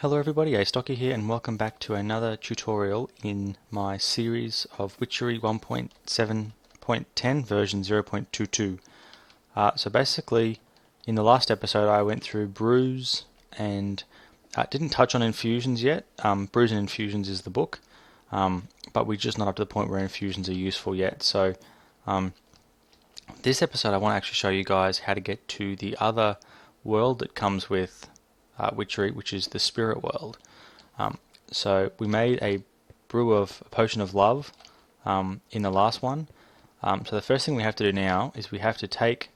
Hello everybody, Astocky here and welcome back to another tutorial in my series of Witchery 1.7.10 version 0.22. So basically, in the last episode I went through brews and didn't touch on infusions yet. Brews and Infusions is the book, but we're just not up to the point where infusions are useful yet. So this episode I want to actually show you guys how to get to the other world that comes with Witchery, which is the spirit world. So we made a potion of love in the last one. So the first thing we have to do now is we have to take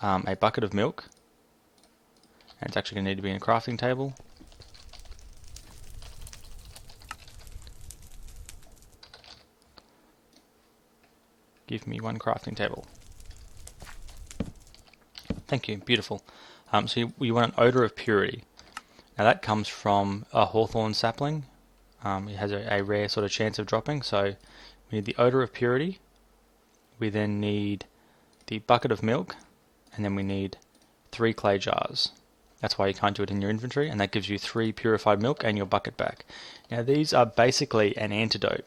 a bucket of milk, and it's actually going to need to be in a crafting table. Give me one crafting table. Thank you, beautiful. So you want an Odor of Purity. Now that comes from a hawthorn sapling. It has a rare sort of chance of dropping, so we need the Odor of Purity. We then need the bucket of milk, and then we need 3 clay jars. That's why you can't do it in your inventory, and that gives you 3 purified milk and your bucket back. Now these are basically an antidote.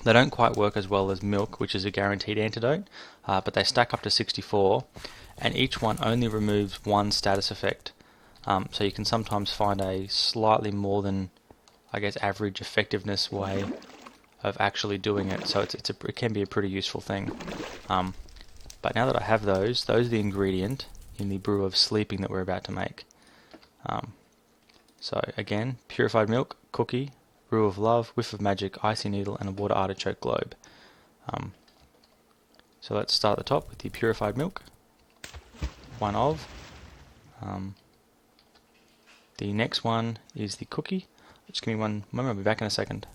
They don't quite work as well as milk, which is a guaranteed antidote, but they stack up to 64, and each one only removes 1 status effect. So you can sometimes find a slightly more than, I guess, average effectiveness way of actually doing it. So it can be a pretty useful thing. But now that I have those are the ingredient in the brew of sleeping that we're about to make. So again, purified milk, cookie, brew of love, whiff of magic, icy needle, and a water artichoke globe. So let's start at the top with the purified milk. One of. The next one is the cookie. Just give me one moment, I'll be back in a second.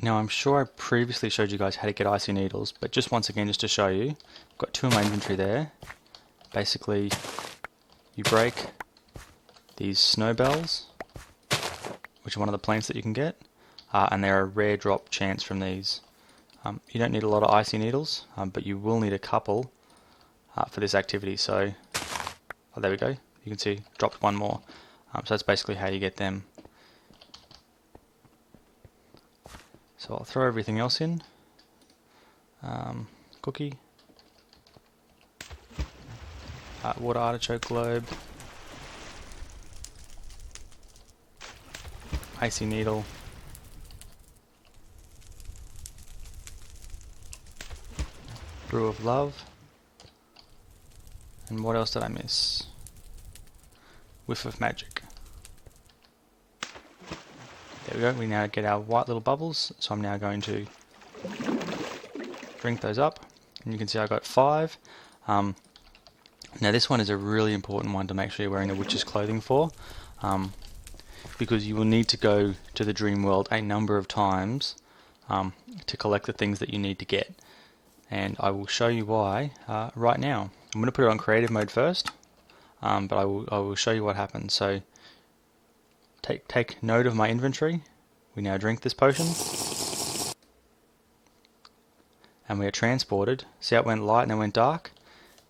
Now I'm sure I previously showed you guys how to get icy needles, but just once again, just to show you, I've got 2 in my inventory there. Basically, you break these snowbells, which are one of the plants that you can get, and they're a rare drop chance from these. You don't need a lot of icy needles, but you will need a couple for this activity. So, there we go. You can see dropped 1 more. So that's basically how you get them. So I'll throw everything else in. Cookie, water artichoke globe, icy needle, brew of love, and what else did I miss? Whiff of magic. There we go, we now get our white little bubbles, so I'm now going to drink those up, and you can see I got 5. Now this one is a really important one to make sure you're wearing the witch's clothing for, because you will need to go to the dream world a number of times to collect the things that you need to get, and I will show you why right now. I'm going to put it on creative mode first, but I will show you what happens. So take note of my inventory. We now drink this potion, and we are transported. See how it went light and then went dark?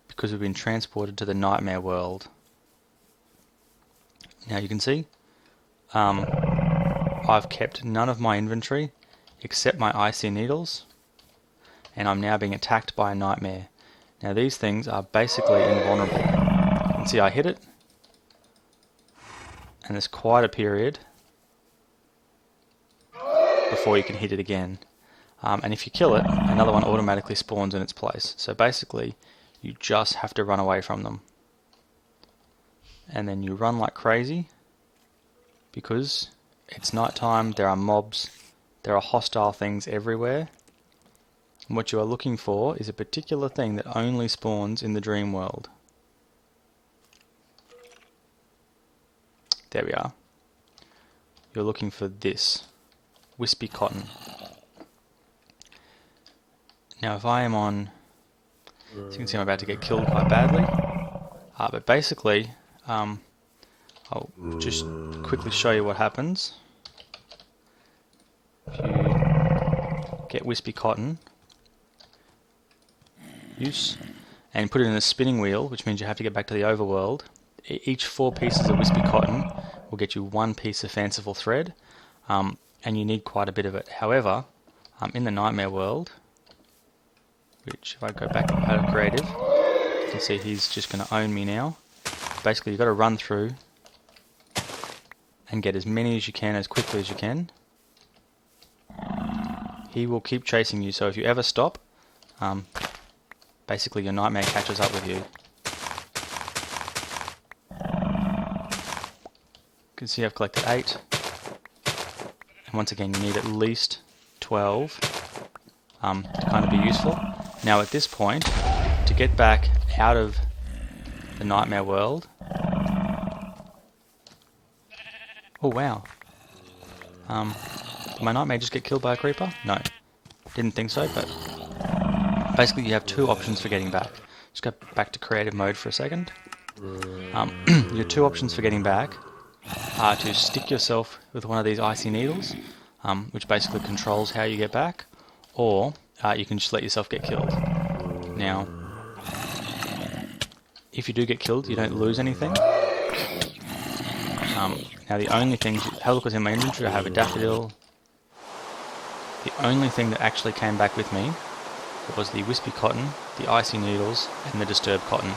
Because we've been transported to the nightmare world. Now you can see I've kept none of my inventory except my icy needles, and I'm now being attacked by a nightmare. Now these things are basically invulnerable. You can see I hit it, and there's quite a period before you can hit it again. And if you kill it, another one automatically spawns in its place. So basically, you just have to run away from them. And then you run like crazy, because it's nighttime, there are mobs, there are hostile things everywhere. And what you are looking for is a particular thing that only spawns in the dream world. There we are. You're looking for this, Wispy Cotton. Now if I am on, as you can see I'm about to get killed quite badly, but basically I'll just quickly show you what happens. If you get Wispy Cotton, use, and put it in a spinning wheel, which means you have to get back to the overworld, each 4 pieces of Wispy Cotton will get you one piece of fanciful thread, and you need quite a bit of it. However, in the nightmare world, which if I go back out of creative, you can see he's just going to own me now. Basically, you've got to run through and get as many as you can as quickly as you can. He will keep chasing you, so if you ever stop, basically your nightmare catches up with you. You can see I've collected 8. And once again, you need at least 12 to kind of be useful. Now at this point, to get back out of the nightmare world... Oh wow. Did my nightmare just get killed by a creeper? No. Didn't think so, but... Basically you have 2 options for getting back. Just go back to creative mode for a second. Your 2 options for getting back are to stick yourself with one of these Icy Needles, which basically controls how you get back, or you can just let yourself get killed. Now, if you do get killed, you don't lose anything. Now the only things, have a look what's in my inventory. I have a daffodil. The only thing that actually came back with me was the Wispy Cotton, the Icy Needles, and the Disturbed Cotton.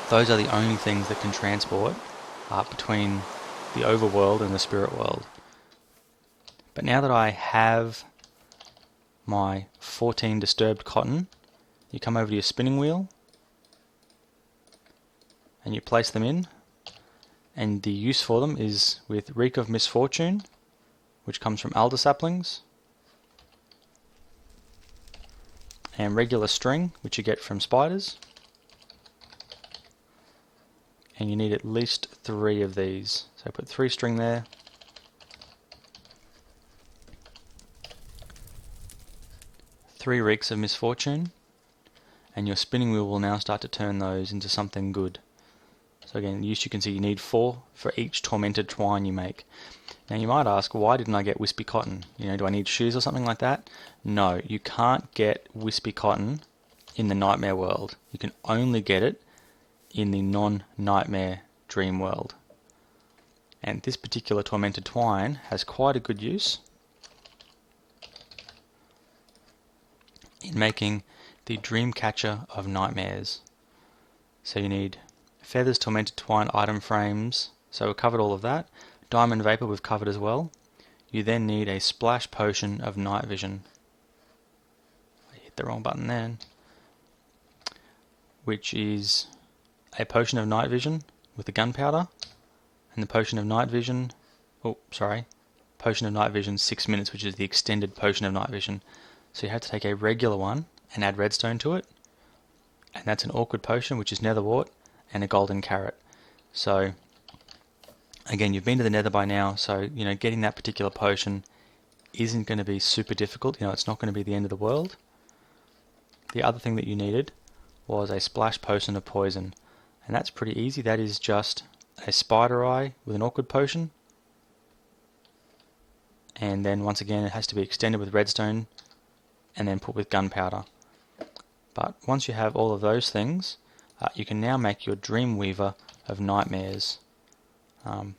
Those are the only things that can transport between the overworld and the spirit world. But now that I have my 14 Disturbed Cotton, you come over to your spinning wheel and you place them in, and the use for them is with Reek of Misfortune, which comes from alder saplings, and regular string, which you get from spiders. And you need at least 3 of these. So put 3 string there. Three Reeks of Misfortune, and your spinning wheel will now start to turn those into something good. So again, you can see you need 4 for each tormented twine you make. Now you might ask, why didn't I get Wispy Cotton? Do I need shoes or something like that? No, you can't get Wispy Cotton in the nightmare world. You can only get it in the non-nightmare dream world. And this particular tormented twine has quite a good use in making the dream catcher of nightmares. So you need feathers, tormented twine, item frames, so we've covered all of that. Diamond vapor we've covered as well. You then need a splash potion of night vision. I hit the wrong button then. Which is a potion of night vision with the gunpowder, and the potion of night vision, potion of night vision 6 minutes, which is the extended potion of night vision. So you have to take a regular one and add redstone to it, and that's an awkward potion, which is nether wart and a golden carrot. So again, you've been to the nether by now, so getting that particular potion isn't going to be super difficult. It's not going to be the end of the world. The other thing that you needed was a splash potion of poison, and that's pretty easy. That is just a spider eye with an awkward potion, and then once again it has to be extended with redstone and then put with gunpowder. But once you have all of those things, you can now make your Dreamweaver of Nightmares. You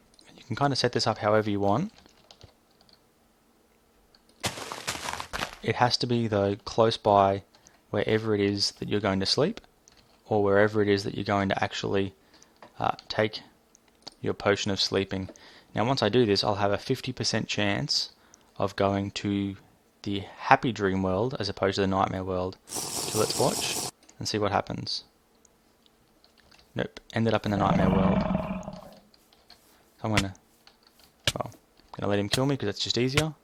can kind of set this up however you want. It has to be though close by wherever it is that you're going to sleep, or wherever it is that you're going to actually take your potion of sleeping. Now once I do this, I'll have a 50% chance of going to the happy dream world as opposed to the nightmare world. So let's watch and see what happens. Nope, ended up in the nightmare world. So I'm gonna let him kill me because it's just easier.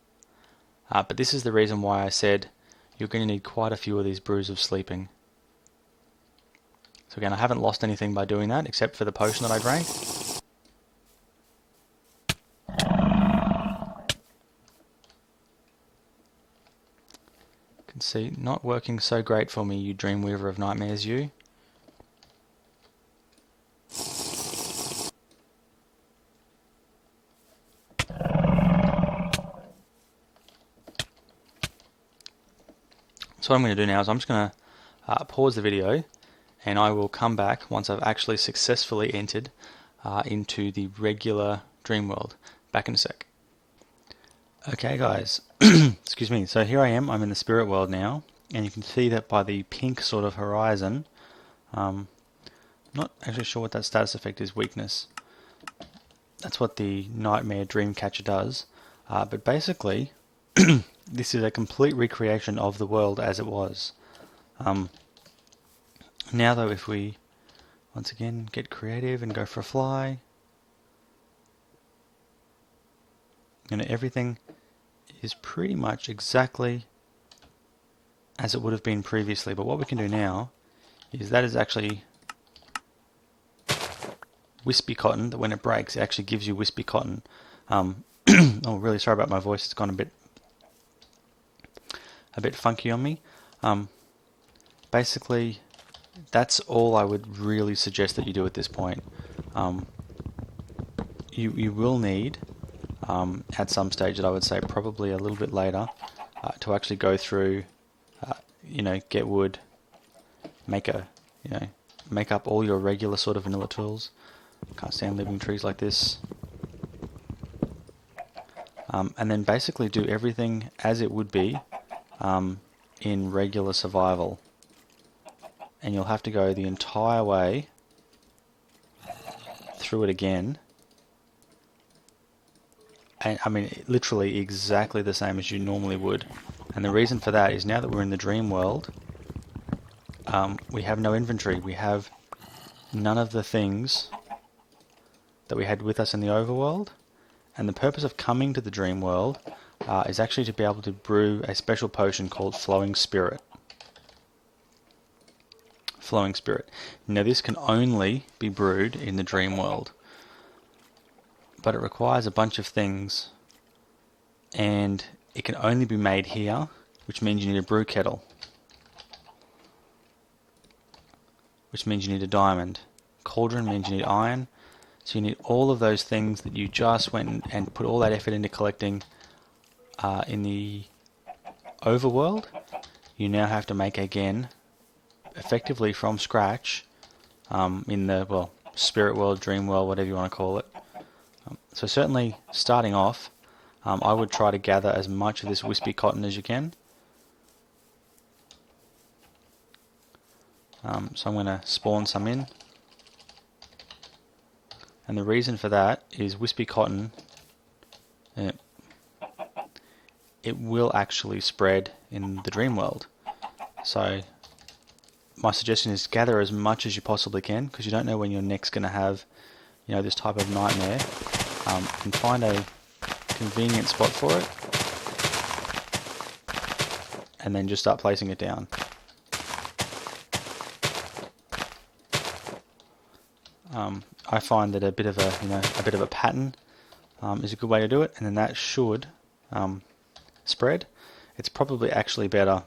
But this is the reason why I said you're going to need quite a few of these brews of sleeping. So again, I haven't lost anything by doing that except for the potion that I drank. You can see, not working so great for me, you Dreamweaver of Nightmares, you. So what I'm going to do now is I'm just going to pause the video, and I will come back once I've actually successfully entered into the regular dream world. Back in a sec. Okay guys, excuse me, so here I am, I'm in the spirit world now, and you can see that by the pink sort of horizon, I'm not actually sure what that status effect is, weakness. That's what the Nightmare Dreamcatcher does, but basically this is a complete recreation of the world as it was. Now though, if we once again get creative and go for a fly, everything is pretty much exactly as it would have been previously, but what we can do now is that is actually Wispy Cotton, that when it breaks it actually gives you Wispy Cotton. Oh, really sorry about my voice, it's gone a bit funky on me. Basically that's all I would really suggest that you do at this point. You will need at some stage, that I would say probably a little bit later, to actually go through, get wood, make up all your regular sort of vanilla tools. Can't stand living trees like this. And then basically do everything as it would be in regular survival. And you'll have to go the entire way through it again. And I mean, literally exactly the same as you normally would. And the reason for that is now that we're in the dream world, we have no inventory. We have none of the things that we had with us in the overworld. And the purpose of coming to the dream world is actually to be able to brew a special potion called Flowing Spirit. Flowing Spirit. Now this can only be brewed in the dream world, but it requires a bunch of things, and it can only be made here, which means you need a brew kettle, which means you need a diamond. Cauldron means you need iron. So you need all of those things that you just went and put all that effort into collecting in the overworld. You now have to make again, effectively from scratch, in the spirit world, dream world, whatever you want to call it. So certainly starting off, I would try to gather as much of this wispy cotton as you can. So I'm going to spawn some in. And the reason for that is wispy cotton, it will actually spread in the dream world. So my suggestion is gather as much as you possibly can, because you don't know when you're next going to have this type of nightmare, and find a convenient spot for it, and then just start placing it down. I find that a bit of a pattern is a good way to do it, and then that should spread. It's probably actually better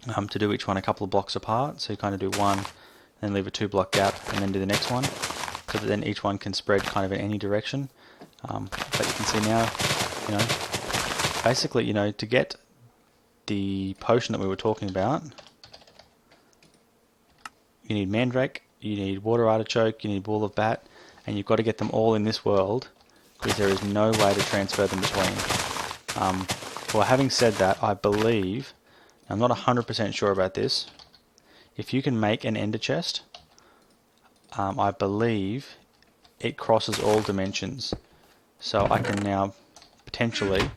to do each one a couple of blocks apart, so you kind of do one, then leave a 2-block gap, and then do the next one, so that then each one can spread kind of in any direction. But you can see now, basically, to get the potion that we were talking about, you need mandrake, you need water artichoke, you need ball of bat, and you've got to get them all in this world, because there is no way to transfer them between. Well, having said that, I believe, I'm not 100% sure about this, if you can make an ender chest, I believe it crosses all dimensions. So I can now potentially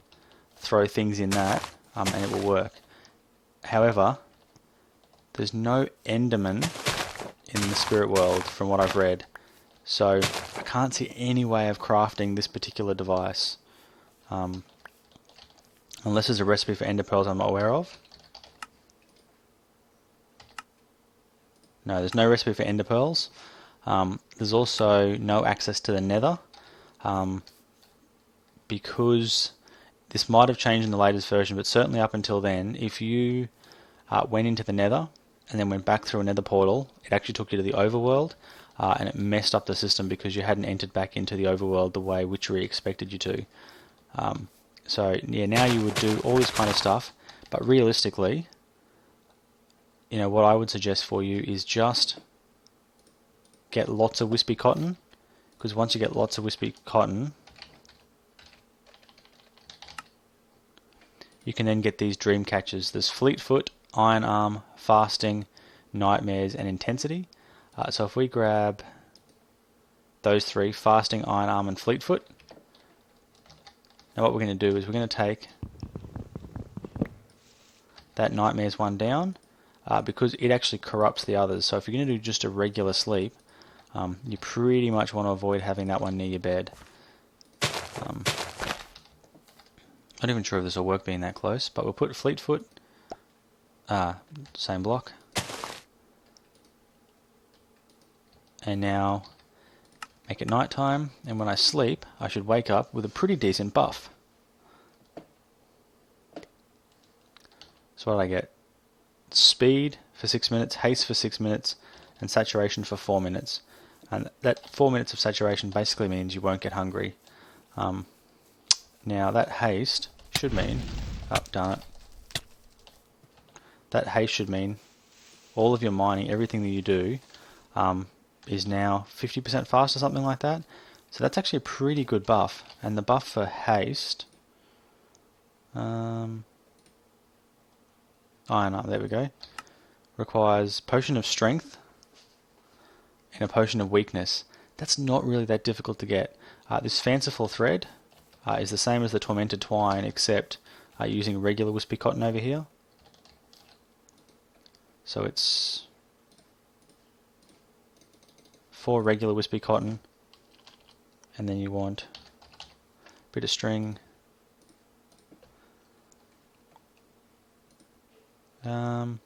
throw things in that, and it will work. However, there's no enderman in the spirit world from what I've read, so I can't see any way of crafting this particular device, unless there's a recipe for ender pearls I'm not aware of. No, there's no recipe for ender pearls. There's also no access to the nether, because this might have changed in the latest version, but certainly up until then, if you went into the nether and then went back through a nether portal, it actually took you to the overworld, and it messed up the system because you hadn't entered back into the overworld the way Witchery expected you to. So yeah, now you would do all this kind of stuff, but realistically, what I would suggest for you is just get lots of wispy cotton, because once you get lots of Wispy Cotton, you can then get these dream catchers. There's Fleetfoot, Iron Arm, Fasting, Nightmares, and Intensity. So if we grab those three, Fasting, Iron Arm, and Fleetfoot, now what we're going to do is we're going to take that Nightmares one down, because it actually corrupts the others. So if you're going to do just a regular sleep, you pretty much want to avoid having that one near your bed. Not even sure if this will work being that close, but we'll put Fleetfoot, same block. And now make it nighttime, and when I sleep, I should wake up with a pretty decent buff. So what did I get? Speed for 6 minutes, haste for 6 minutes, and saturation for 4 minutes. And that 4 minutes of saturation basically means you won't get hungry. Now that haste should mean, darn it. That haste should mean all of your mining, everything that you do, is now 50% fast or something like that. So that's actually a pretty good buff. And the buff for haste, Iron Arm, there we go, requires Potion of Strength and a Potion of Weakness. That's not really that difficult to get. This Fanciful Thread is the same as the Tormented Twine, except using regular Wispy Cotton over here. So it's 4 regular Wispy Cotton, and then you want a bit of string, and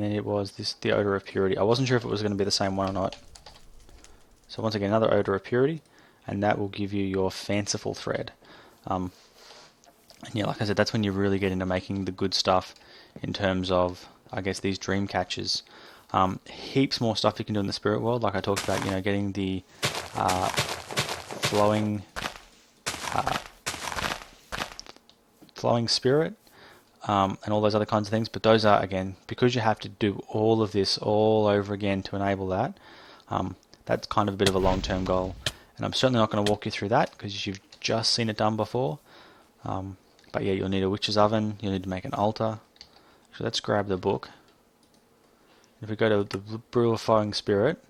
then it was the Odor of Purity. I wasn't sure if it was going to be the same one or not. So once again, another Odor of Purity, and that will give you your Fanciful Thread. And yeah, like I said, that's when you really get into making the good stuff in terms of, I guess, these dream catchers. Heaps more stuff you can do in the spirit world, like I talked about, getting the flowing spirit, and all those other kinds of things. But those are, again, because you have to do all of this all over again to enable that, that's kind of a bit of a long-term goal. And I'm certainly not going to walk you through that because you've just seen it done before. But yeah, you'll need a witch's oven, you'll need to make an altar. So let's grab the book. If we go to the brew of flowing spirit,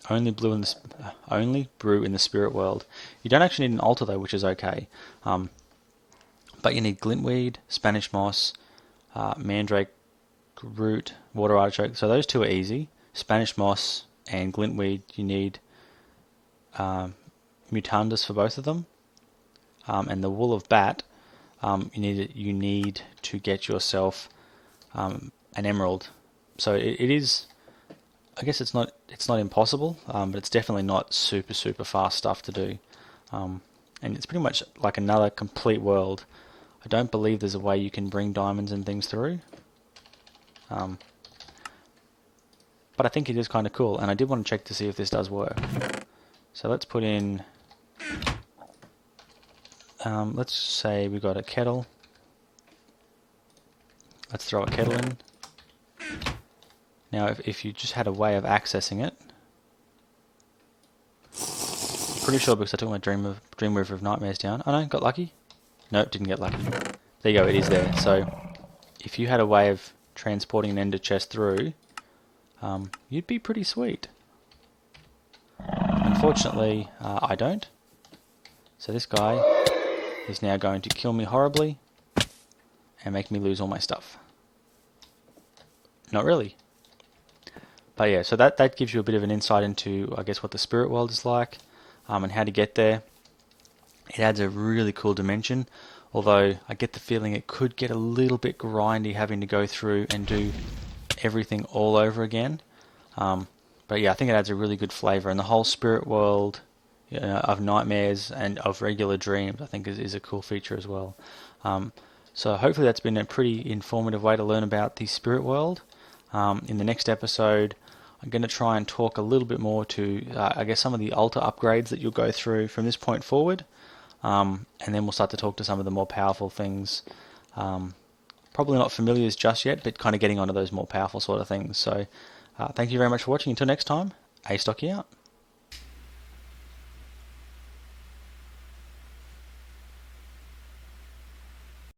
only brew in the spirit world. You don't actually need an altar though, which is okay. But you need glintweed, Spanish moss, mandrake root, water artichoke. So those two are easy. Spanish moss and glintweed, you need mutandus for both of them. And the wool of bat, you need to get yourself an emerald. So it is, I guess it's not impossible, but it's definitely not super fast stuff to do. And it's pretty much like another complete world. I don't believe there's a way you can bring diamonds and things through. But I think it is kind of cool, and I did want to check to see if this does work. So let's put in, let's say we got a kettle. Let's throw a kettle in. Now if you just had a way of accessing it, pretty sure because I took my Dreamweaver of Nightmares down. Oh no, got lucky? Nope, didn't get lucky. There you go, it is there. So if you had a way of transporting an ender chest through, you'd be pretty sweet. Unfortunately, I don't. So this guy is now going to kill me horribly and make me lose all my stuff. Not really. But yeah, so that gives you a bit of an insight into, I guess, what the spirit world is like, and how to get there. It adds a really cool dimension, although I get the feeling it could get a little bit grindy having to go through and do everything all over again. But yeah, I think it adds a really good flavour, and the whole spirit world of nightmares and of regular dreams I think is a cool feature as well. So hopefully that's been a pretty informative way to learn about the spirit world. In the next episode, I'm going to try and talk a little bit more to, I guess, some of the altar upgrades that you'll go through from this point forward. And then we'll start to talk to some of the more powerful things. Probably not familiars just yet, but kind of getting onto those more powerful sort of things. So thank you very much for watching. Until next time, Astocky out.